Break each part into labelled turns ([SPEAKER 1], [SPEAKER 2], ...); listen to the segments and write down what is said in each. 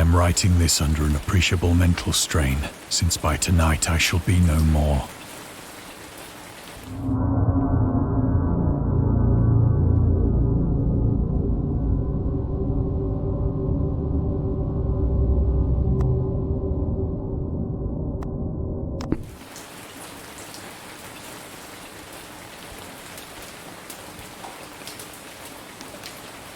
[SPEAKER 1] am writing this under an appreciable mental strain, since by tonight I shall be no more.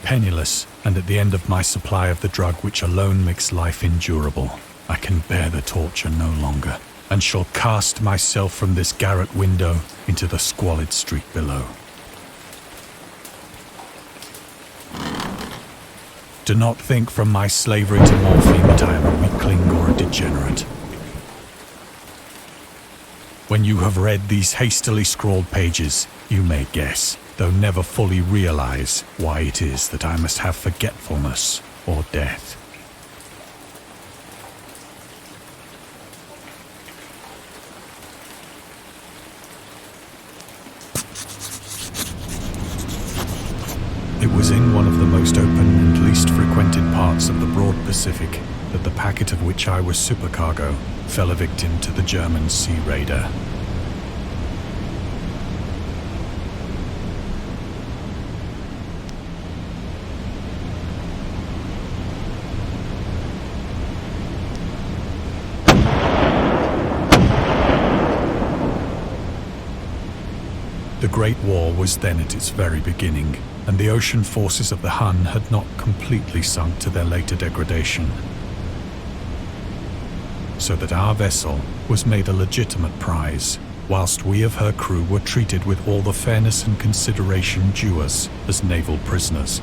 [SPEAKER 1] Penniless, and at the end of my supply of the drug which alone makes life endurable, I can bear the torture no longer, and shall cast myself from this garret window into the squalid street below. Do not think from my slavery to morphine that I am a weakling or a degenerate. When you have read these hastily scrawled pages, you may guess, though never fully realize, why it is that I must have forgetfulness or death. It was in one of the most open and least frequented parts of the broad Pacific that the packet of which I was supercargo fell a victim to the German sea raider. The Great War was then at its very beginning, and the ocean forces of the Hun had not completely sunk to their later degradation. So that our vessel was made a legitimate prize, whilst we of her crew were treated with all the fairness and consideration due us as naval prisoners.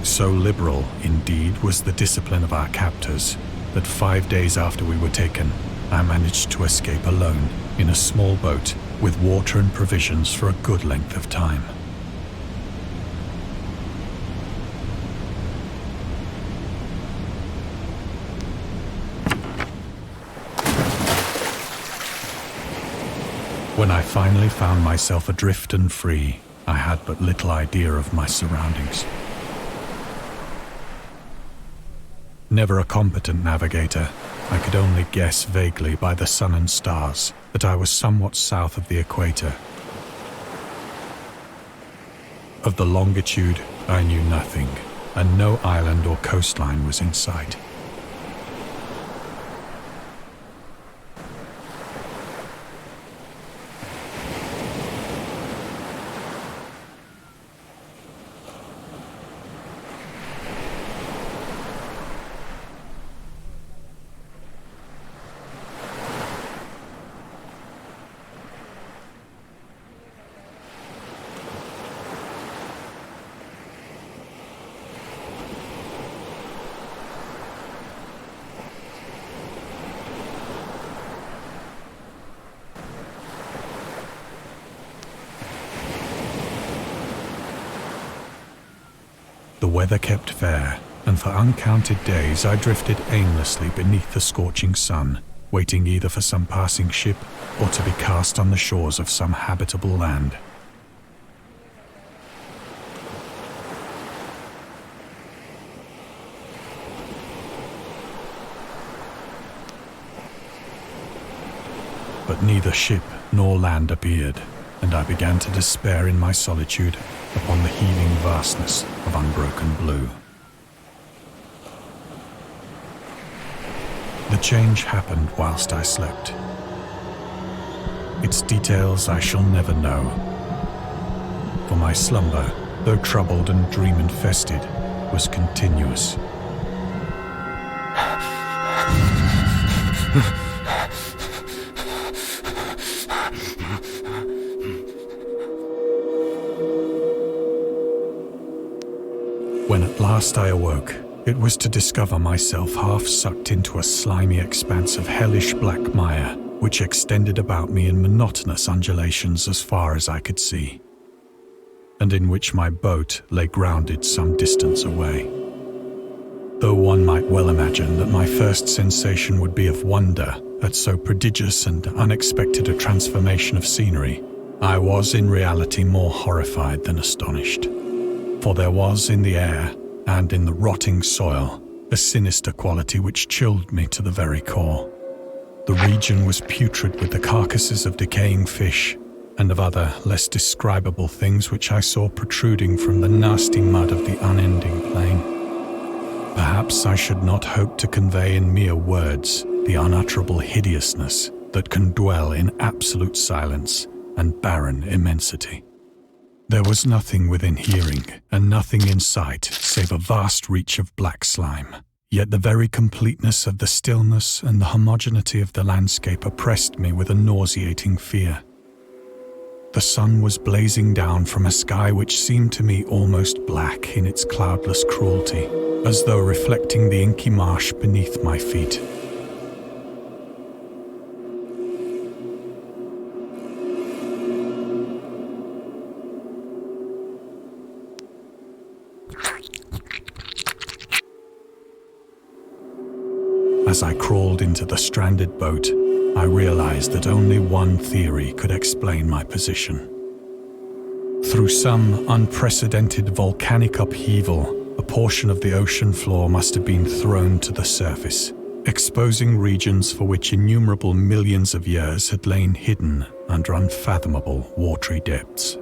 [SPEAKER 1] So liberal, indeed, was the discipline of our captors, that 5 days after we were taken, I managed to escape alone in a small boat with water and provisions for a good length of time. When I finally found myself adrift and free, I had but little idea of my surroundings. Never a competent navigator, I could only guess vaguely by the sun and stars that I was somewhat south of the equator. Of the longitude, I knew nothing, and no island or coastline was in sight. The weather kept fair, and for uncounted days I drifted aimlessly beneath the scorching sun, waiting either for some passing ship or to be cast on the shores of some habitable land. But neither ship nor land appeared, and I began to despair in my solitude upon the heaving vastness of unbroken blue. The change happened whilst I slept. Its details I shall never know, for my slumber, though troubled and dream-infested, was continuous. When at last I awoke, it was to discover myself half sucked into a slimy expanse of hellish black mire, which extended about me in monotonous undulations as far as I could see, and in which my boat lay grounded some distance away. Though one might well imagine that my first sensation would be of wonder, at so prodigious and unexpected a transformation of scenery, I was in reality more horrified than astonished. For there was in the air and in the rotting soil a sinister quality which chilled me to the very core. The region was putrid with the carcasses of decaying fish and of other less describable things which I saw protruding from the nasty mud of the unending plain. Perhaps I should not hope to convey in mere words the unutterable hideousness that can dwell in absolute silence and barren immensity. There was nothing within hearing and nothing in sight save a vast reach of black slime. Yet the very completeness of the stillness and the homogeneity of the landscape oppressed me with a nauseating fear. The sun was blazing down from a sky which seemed to me almost black in its cloudless cruelty, as though reflecting the inky marsh beneath my feet. As I crawled into the stranded boat, I realized that only one theory could explain my position. Through some unprecedented volcanic upheaval, a portion of the ocean floor must have been thrown to the surface, exposing regions for which innumerable millions of years had lain hidden under unfathomable watery depths.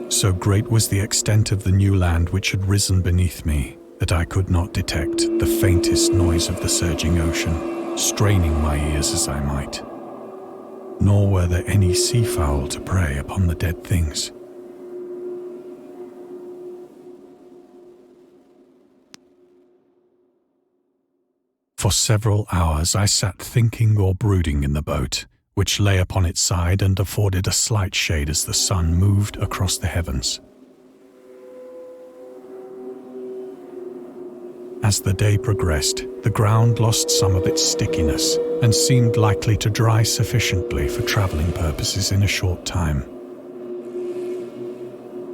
[SPEAKER 1] So great was the extent of the new land which had risen beneath me that I could not detect the faintest noise of the surging ocean, straining my ears as I might. Nor were there any seafowl to prey upon the dead things. For several hours I sat thinking or brooding in the boat, which lay upon its side and afforded a slight shade as the sun moved across the heavens. As the day progressed, the ground lost some of its stickiness and seemed likely to dry sufficiently for traveling purposes in a short time.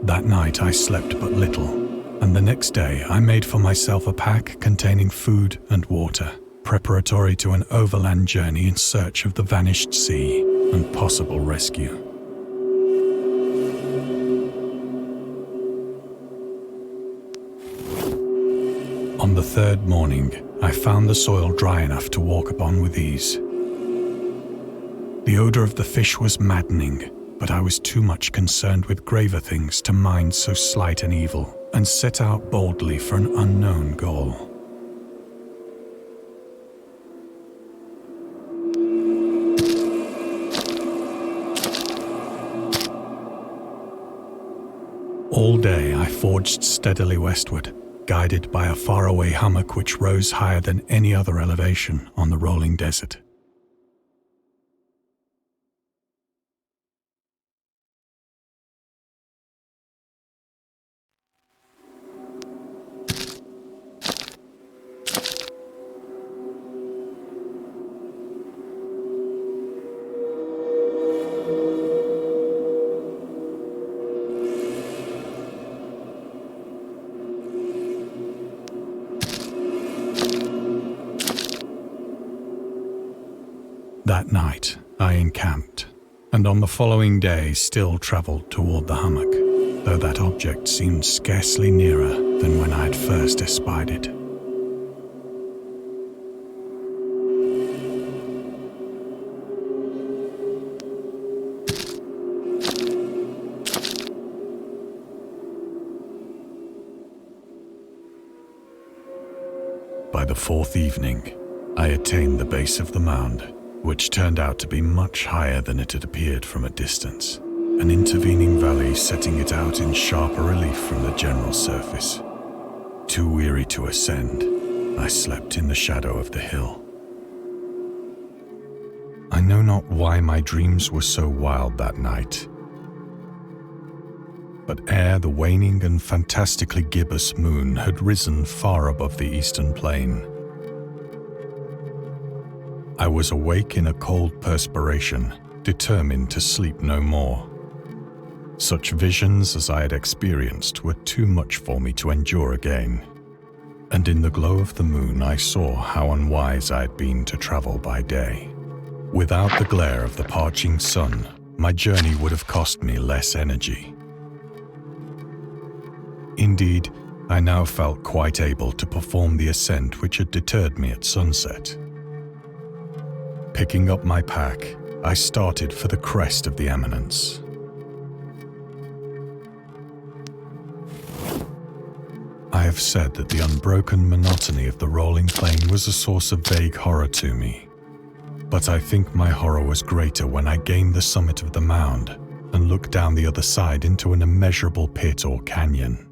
[SPEAKER 1] That night I slept but little, and the next day I made for myself a pack containing food and water, preparatory to an overland journey in search of the vanished sea and possible rescue. On the third morning, I found the soil dry enough to walk upon with ease. The odor of the fish was maddening, but I was too much concerned with graver things to mind so slight an evil, and set out boldly for an unknown goal. All day I forged steadily westward, guided by a faraway hummock which rose higher than any other elevation on the rolling desert. That night, I encamped, and on the following day still travelled toward the hummock, though that object seemed scarcely nearer than when I had first espied it. By the fourth evening, I attained the base of the mound, which turned out to be much higher than it had appeared from a distance, an intervening valley setting it out in sharper relief from the general surface. Too weary to ascend, I slept in the shadow of the hill. I know not why my dreams were so wild that night, but ere the waning and fantastically gibbous moon had risen far above the eastern plain, I was awake in a cold perspiration, determined to sleep no more. Such visions as I had experienced were too much for me to endure again, and in the glow of the moon I saw how unwise I had been to travel by day. Without the glare of the parching sun, my journey would have cost me less energy. Indeed, I now felt quite able to perform the ascent which had deterred me at sunset. Picking up my pack, I started for the crest of the eminence. I have said that the unbroken monotony of the rolling plain was a source of vague horror to me, but I think my horror was greater when I gained the summit of the mound and looked down the other side into an immeasurable pit or canyon,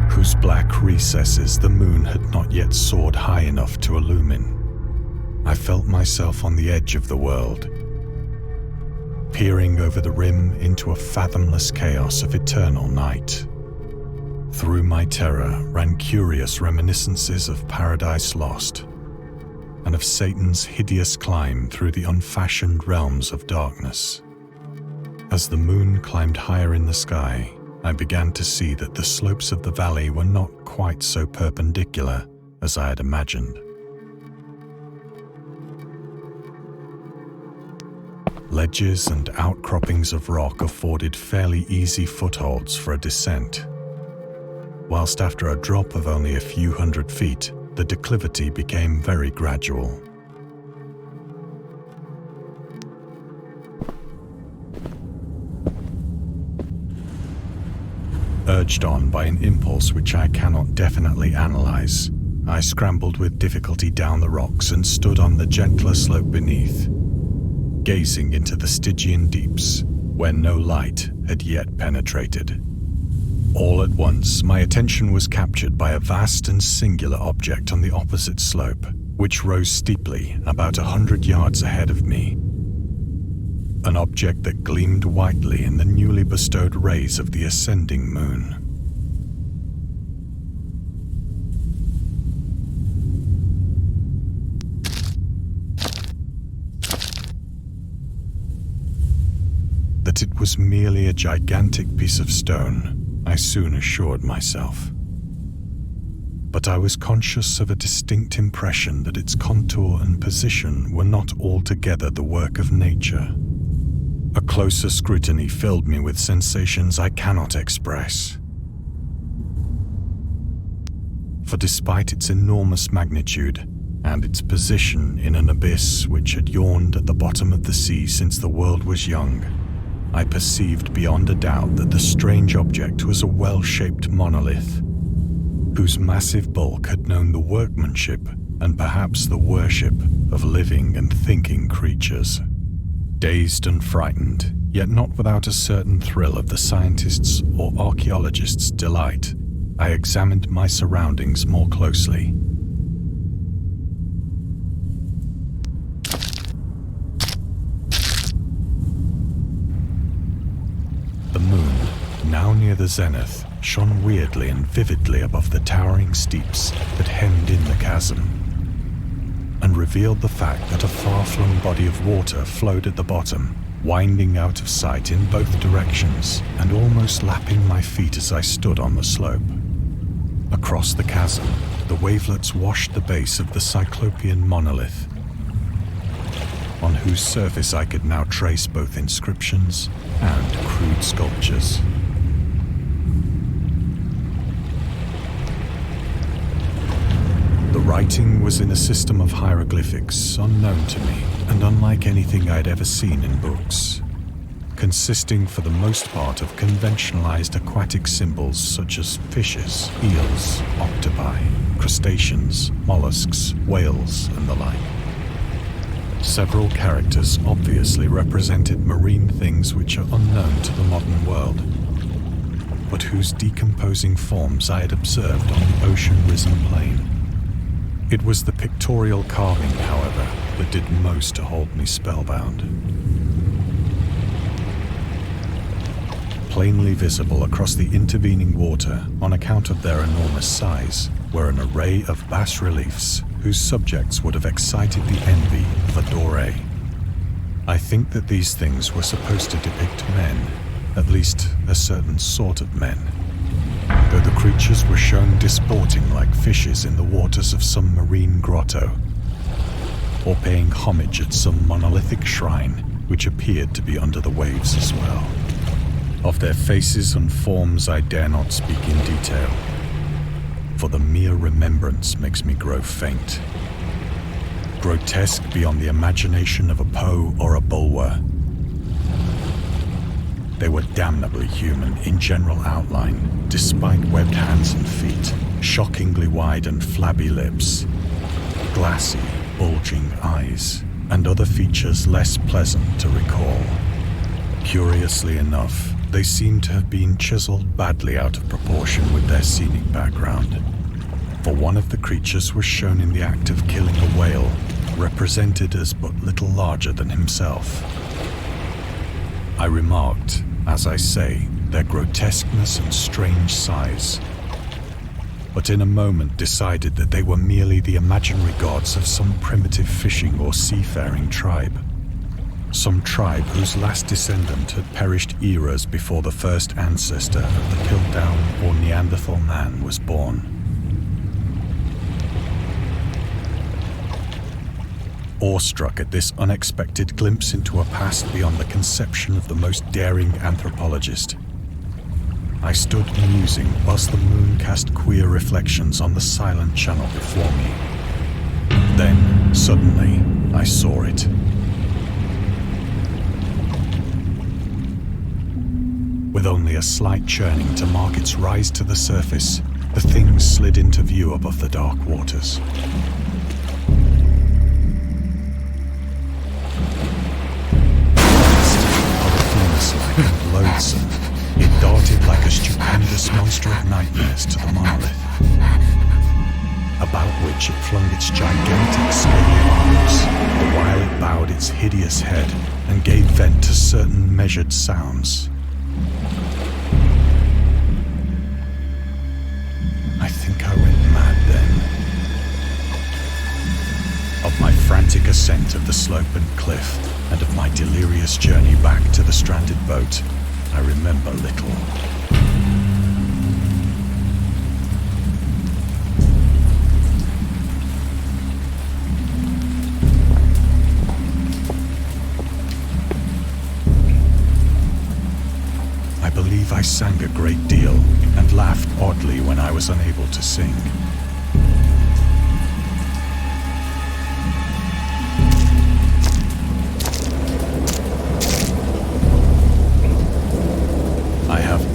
[SPEAKER 1] whose black recesses the moon had not yet soared high enough to illumine. I felt myself on the edge of the world, peering over the rim into a fathomless chaos of eternal night. Through my terror ran curious reminiscences of Paradise Lost, and of Satan's hideous climb through the unfashioned realms of darkness. As the moon climbed higher in the sky, I began to see that the slopes of the valley were not quite so perpendicular as I had imagined. Ledges and outcroppings of rock afforded fairly easy footholds for a descent, whilst after a drop of only a few hundred feet, the declivity became very gradual. Urged on by an impulse which I cannot definitely analyze, I scrambled with difficulty down the rocks and stood on the gentler slope beneath, gazing into the Stygian deeps, where no light had yet penetrated. All at once, my attention was captured by a vast and singular object on the opposite slope, which rose steeply about 100 yards ahead of me. An object that gleamed whitely in the newly bestowed rays of the ascending moon. That it was merely a gigantic piece of stone, I soon assured myself. But I was conscious of a distinct impression that its contour and position were not altogether the work of nature. A closer scrutiny filled me with sensations I cannot express. For despite its enormous magnitude and its position in an abyss which had yawned at the bottom of the sea since the world was young, I perceived beyond a doubt that the strange object was a well-shaped monolith, whose massive bulk had known the workmanship and perhaps the worship of living and thinking creatures. Dazed and frightened, yet not without a certain thrill of the scientist's or archaeologist's delight, I examined my surroundings more closely. The moon, now near the zenith, shone weirdly and vividly above the towering steeps that hemmed in the chasm, and revealed the fact that a far-flung body of water flowed at the bottom, winding out of sight in both directions and almost lapping my feet as I stood on the slope. Across the chasm, the wavelets washed the base of the cyclopean monolith, on whose surface I could now trace both inscriptions and crude sculptures. The writing was in a system of hieroglyphics unknown to me and unlike anything I'd ever seen in books, consisting for the most part of conventionalized aquatic symbols such as fishes, eels, octopi, crustaceans, mollusks, whales, and the like. Several characters obviously represented marine things which are unknown to the modern world, but whose decomposing forms I had observed on the ocean-risen plain. It was the pictorial carving, however, that did most to hold me spellbound. Plainly visible across the intervening water, on account of their enormous size, were an array of bas-reliefs whose subjects would have excited the envy of a Doré. I think that these things were supposed to depict men, at least a certain sort of men, though the creatures were shown disporting like fishes in the waters of some marine grotto. or paying homage at some monolithic shrine which appeared to be under the waves as well. Of their faces and forms I dare not speak in detail, for the mere remembrance makes me grow faint. Grotesque beyond the imagination of a Poe or a Bulwer. They were damnably human in general outline, despite webbed hands and feet, shockingly wide and flabby lips, glassy, bulging eyes, and other features less pleasant to recall. Curiously enough, they seem to have been chiseled badly out of proportion with their scenic background, for one of the creatures was shown in the act of killing a whale, represented as but little larger than himself. I remarked, as I say, their grotesqueness and strange size, but in a moment decided that they were merely the imaginary gods of some primitive fishing or seafaring tribe. Some tribe whose last descendant had perished eras before the first ancestor of the Piltdown or Neanderthal man was born. Awestruck at this unexpected glimpse into a past beyond the conception of the most daring anthropologist, I stood musing whilst the moon cast queer reflections on the silent channel before me. Then, suddenly, I saw it. With only a slight churning to mark its rise to the surface, the thing slid into view above the dark waters. And loathsome, it darted like a stupendous monster of nightmares to the monolith, about which it flung its gigantic scaly arms, the while it bowed its hideous head and gave vent to certain measured sounds. I think I went mad then. Of my frantic ascent of the slope and cliff, and of my delirious journey back to the stranded boat, I remember little. I believe I sang a great deal and laughed oddly when I was unable to sing.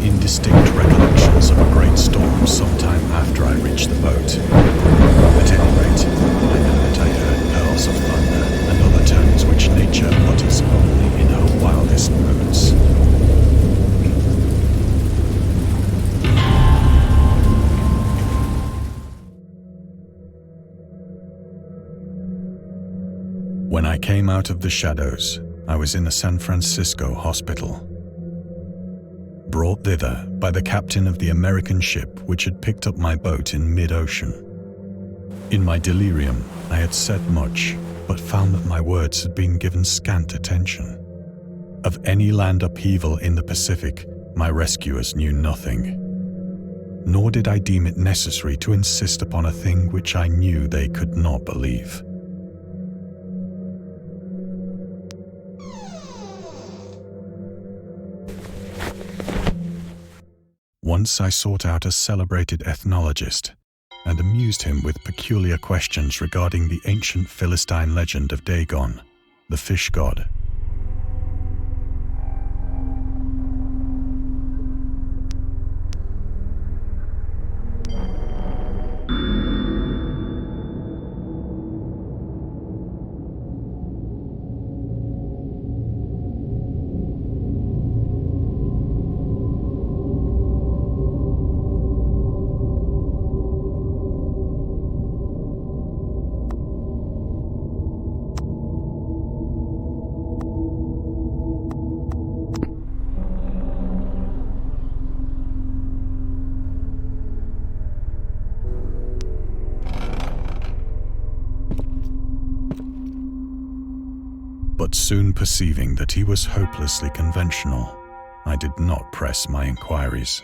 [SPEAKER 1] Indistinct recollections of a great storm sometime after I reached the boat. At any rate, I know that I heard pearls of thunder and other tones which nature utters only in her wildest moods. When I came out of the shadows, I was in a San Francisco hospital, brought thither by the captain of the American ship which had picked up my boat in mid-ocean. In my delirium, I had said much, but found that my words had been given scant attention. Of any land upheaval in the Pacific, my rescuers knew nothing. Nor did I deem it necessary to insist upon a thing which I knew they could not believe. Once I sought out a celebrated ethnologist and amused him with peculiar questions regarding the ancient Philistine legend of Dagon, the fish god. But soon perceiving that he was hopelessly conventional, I did not press my inquiries.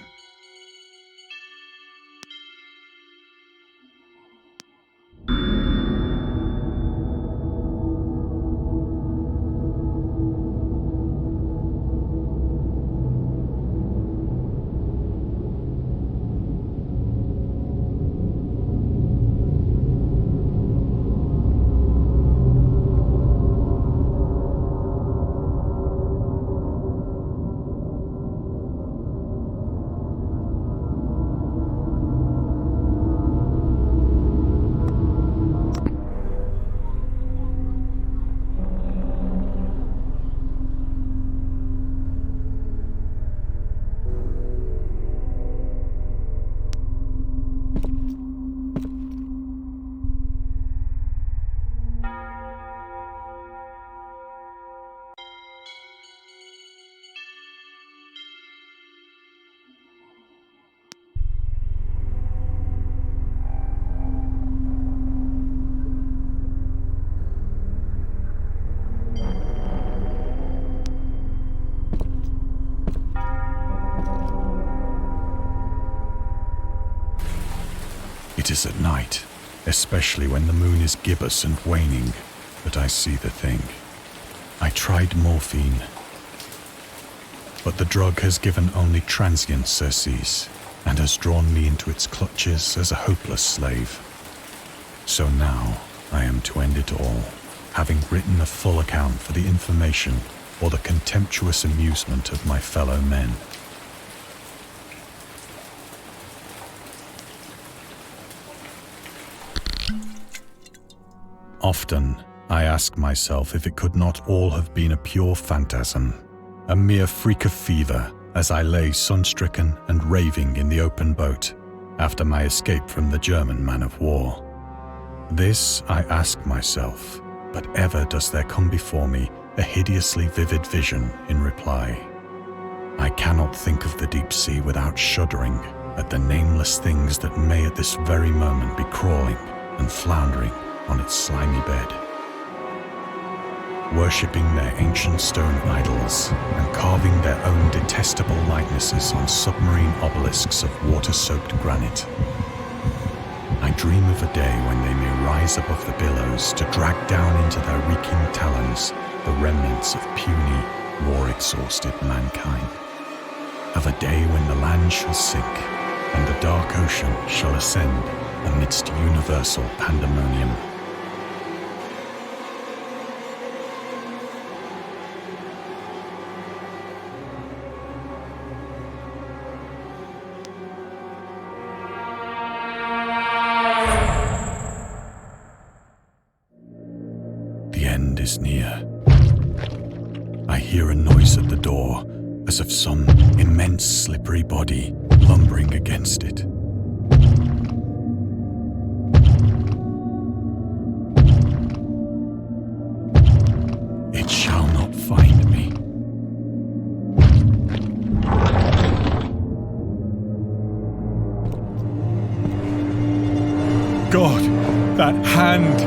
[SPEAKER 1] It is at night, especially when the moon is gibbous and waning, that I see the thing. I tried morphine, but the drug has given only transient surcease and has drawn me into its clutches as a hopeless slave. So now I am to end it all, having written a full account for the information or the contemptuous amusement of my fellow men. Often, I ask myself if it could not all have been a pure phantasm, a mere freak of fever as I lay sun-stricken and raving in the open boat after my escape from the German man-of-war. This I ask myself, but ever does there come before me a hideously vivid vision in reply. I cannot think of the deep sea without shuddering at the nameless things that may at this very moment be crawling and floundering on its slimy bed, worshipping their ancient stone idols and carving their own detestable likenesses on submarine obelisks of water-soaked granite. I dream of a day when they may rise above the billows to drag down into their reeking talons the remnants of puny, war-exhausted mankind. Of a day when the land shall sink and the dark ocean shall ascend amidst universal pandemonium. The end is near. I hear a noise at the door, as of some immense slippery body lumbering against it. It shall not find me. God, that hand!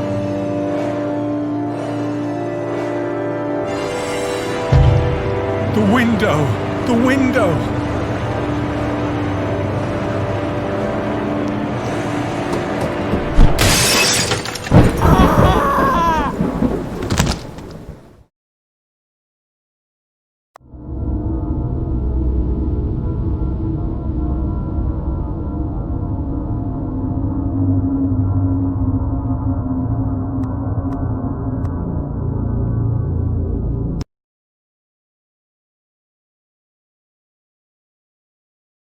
[SPEAKER 1] The window! The window!